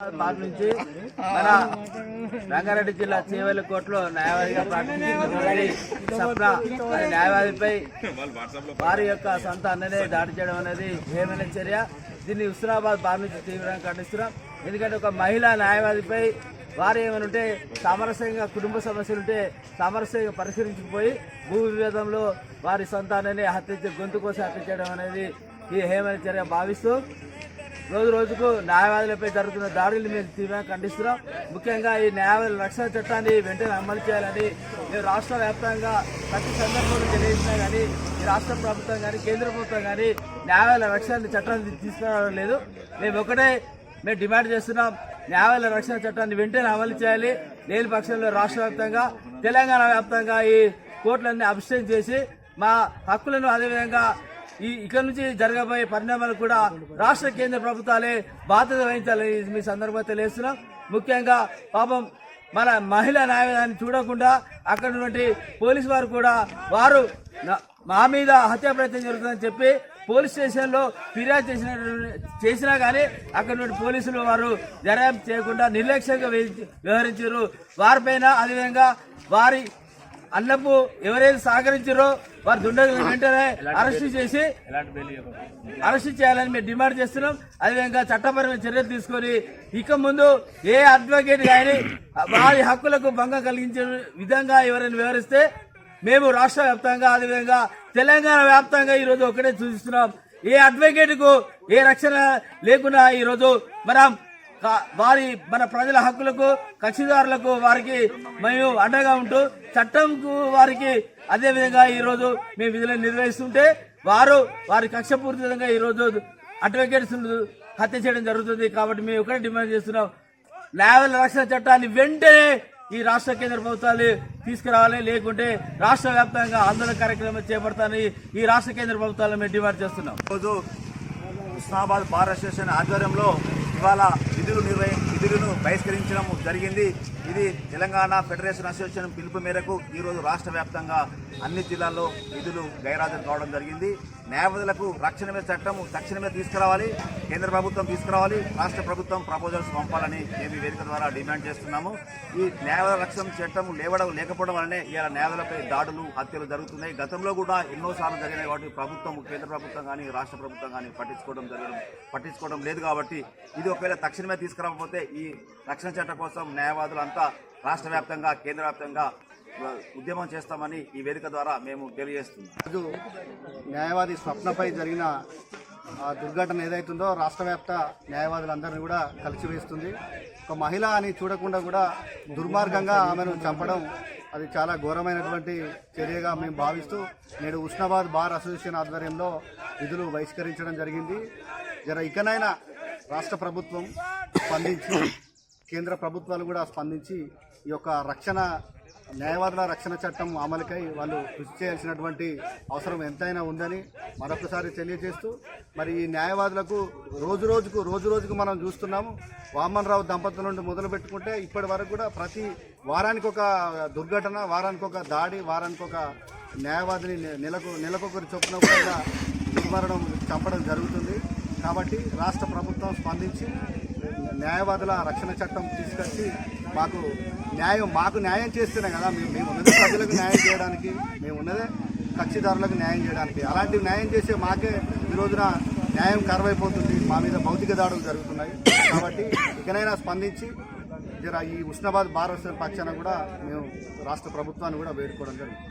నుంచి మన రంగారెడ్డి జిల్లా చేవెళ్ల కోర్టులో న్యాయవాదిగా సప్న న్యాయవాదిపై వారి యొక్క సొంత అన్ననే దాడి చేయడం అనేది హేమైన చర్య. దీన్ని హుస్నాబాద్ బార్ నుంచి తీవ్రంగా ఖండిస్తున్నాం. ఎందుకంటే ఒక మహిళా న్యాయవాదిపై వారు ఏమైనా ఉంటే సామరస్యంగా కుటుంబ సమస్యలుంటే సామరస్యంగా పరిశీలించిపోయి భూ వివాదంలో వారి సొంత అన్ననే హత్య గొంతు కోసం హత్య చేయడం అనేది ఈ హేమైన చర్య భావిస్తూ రోజు రోజుకు న్యాయవాదులపై జరుగుతున్న దాడులు మేము తీవ్రంగా ఖండిస్తున్నాం. ముఖ్యంగా ఈ న్యాయవాదుల రక్షణ చట్టాన్ని వెంటనే అమలు చేయాలని మేము రాష్ట్ర వ్యాప్తంగా ప్రతి సందర్భంలో తెలియజేసినా కానీ ఈ రాష్ట్ర ప్రభుత్వం కానీ కేంద్ర ప్రభుత్వం కానీ న్యాయవాదుల రక్షణ చట్టాన్ని తీసుకురావడం లేదు. మేము డిమాండ్ చేస్తున్నాం, న్యాయవాదుల రక్షణ చట్టాన్ని వెంటనే అమలు చేయాలి. లేని పక్షంలో రాష్ట్ర వ్యాప్తంగా తెలంగాణ వ్యాప్తంగా ఈ కోర్టులన్నీ అబ్స్టైన్ చేసి మా హక్కులను అదేవిధంగా ఇక్కడ నుంచి జరగబోయే పరిణామాలు కూడా రాష్ట్ర కేంద్ర ప్రభుత్వాలే బాధ్యత వహించాలని మీ సందర్భంగా తెలియజేస్తున్నాం. ముఖ్యంగా పాపం మన మహిళా న్యాయవాదాన్ని చూడకుండా అక్కడ ఉన్నటువంటి పోలీసు వారు కూడా వారు మా మీద హత్యా ప్రయత్నం జరుగుతుందని చెప్పి పోలీస్ స్టేషన్లో ఫిర్యాదు చేసినా కానీ అక్కడ నుండి పోలీసులు వారు దర్యాప్తు చేయకుండా నిర్లక్ష్యంగా వ్యవహరించారు. వారిపైన అదేవిధంగా వారి అన్నపు ఎవరైతే సహకరించారో వారి దుండగులను వెంటనే అరెస్ట్ చేయాలని మేము డిమాండ్ చేస్తున్నాం. అదేవిధంగా చట్టపరమైన చర్యలు తీసుకొని ఇక ముందు ఏ అడ్వకేట్ కానీ వారి హక్కులకు భంగం కలిగించే విధంగా ఎవరైనా వ్యవహరిస్తే మేము రాష్ట్ర వ్యాప్తంగా అదేవిధంగా తెలంగాణ వ్యాప్తంగా ఈరోజు ఒకటే సూచిస్తున్నాం. ఏ అడ్వకేట్ కు ఏ రక్షణ లేకున్నా ఈరోజు మన ప్రజల హక్కులకు కక్షిదారులకు వారికి మేము అండగా ఉంటూ చట్టంకు వారికి అదేవిధంగా ఈరోజు మేము విధులను నిర్వహిస్తుంటే వారి కక్షపూరితంగా ఈరోజు అడ్వకేట్స్ హత్య చేయడం జరుగుతుంది. కాబట్టి మేము ఒకటే డిమాండ్ చేస్తున్నాం, న్యాయవాదుల రక్షణ చట్టాన్ని వెంటనే ఈ రాష్ట్ర కేంద్ర ప్రభుత్వాలు తీసుకురావాలి. లేకుంటే రాష్ట్ర వ్యాప్తంగా ఆందోళన కార్యక్రమం చేపడతానని ఈ రాష్ట్ర కేంద్ర ప్రభుత్వాలను మేము డిమాండ్ చేస్తున్నాం. రోజు హుస్నాబాద్ బార్ అసోసియేషన్ ఆధ్వర్యంలో ఇవాళ విధులను బహిష్కరించడం జరిగింది. ఇది తెలంగాణ ఫెడరేషన్ అసోసియేషన్ పిలుపు మేరకు ఈరోజు రాష్ట్ర వ్యాప్తంగా అన్ని జిల్లాల్లో విధులు గైరాజరు కావడం జరిగింది. న్యాయవాదులకు రక్షణ మీద చట్టం తక్షణమే తీసుకురావాలి, కేంద్ర ప్రభుత్వం తీసుకురావాలి, రాష్ట్ర ప్రభుత్వం ప్రపోజల్స్ పంపాలని మేము వేదిక ద్వారా డిమాండ్ చేస్తున్నాము. ఈ న్యాయవాదుల రక్షణ చట్టం లేకపోవడం వల్లనే ఇలా న్యాయవాదులపై దాడులు హత్యలు జరుగుతున్నాయి. గతంలో కూడా ఎన్నోసార్లు జరిగినాయి. వాటి ప్రభుత్వం కేంద్ర ప్రభుత్వం కానీ రాష్ట్ర ప్రభుత్వం కానీ పట్టించుకోవడం లేదు. కాబట్టి ఇది ఒకవేళ తక్షణమే తీసుకురాకపోతే ఈ రక్షణ చట్టం కోసం న్యాయవాదులు అంతా రాష్ట్ర వ్యాప్తంగా కేంద్ర వ్యాప్తంగా ఉద్యమం చేస్తామని ఈ వేదిక ద్వారా మేము తెలియజేస్తున్నాం. రోజు న్యాయవాది స్వప్నపై జరిగిన దుర్ఘటన ఏదైతుందో రాష్ట్ర వ్యాప్త న్యాయవాదులందరినీ కూడా కలిసివేస్తుంది. ఒక మహిళ అని చూడకుండా కూడా దుర్మార్గంగా ఆమెను చంపడం అది చాలా ఘోరమైనటువంటి చర్యగా మేము భావిస్తూ నేడు హుస్నాబాద్ బార్ అసోసియేషన్ ఆధ్వర్యంలో విధులు బహిష్కరించడం జరిగింది. ఇకనైనా రాష్ట్ర ప్రభుత్వం స్పందించి కేంద్ర ప్రభుత్వాలు కూడా స్పందించి ఈ యొక్క న్యాయవాదుల రక్షణ చట్టం అమలుకై వాళ్ళు కృషి చేయాల్సినటువంటి అవసరం ఎంతైనా ఉందని మరొకసారి తెలియజేస్తూ మరి ఈ న్యాయవాదులకు రోజు రోజుకు మనం చూస్తున్నాము. వామన్ రావు దంపతుల నుండి మొదలు పెట్టుకుంటే ఇప్పటి వరకు కూడా ప్రతి వారానికి ఒక దుర్ఘటన, వారానికి ఒక దాడి, వారానికి ఒక న్యాయవాదిని నెలకొకరి చొప్పున కూడా దుర్మరణం చంపడం జరుగుతుంది. కాబట్టి రాష్ట్ర ప్రభుత్వం స్పందించి న్యాయవాదుల రక్షణ చట్టం తీసుకొచ్చి మాకు న్యాయం చేస్తేనే కదా మేము ఉన్నదే ప్రజలకు న్యాయం చేయడానికి, మేము ఉన్నదే కక్షిదారులకు న్యాయం చేయడానికి. అలాంటివి న్యాయం చేసే మాకే ఈ రోజున న్యాయం కరువైపోతుంది, మా మీద భౌతిక దాడులు జరుగుతున్నాయి. కాబట్టి ఇకనైనా స్పందించి ఈ హుస్నాబాద్ బార్ అసోసియేషన్ పక్షాన కూడా మేము రాష్ట్ర ప్రభుత్వాన్ని కూడా వేడుకోవడం జరుగుతుంది.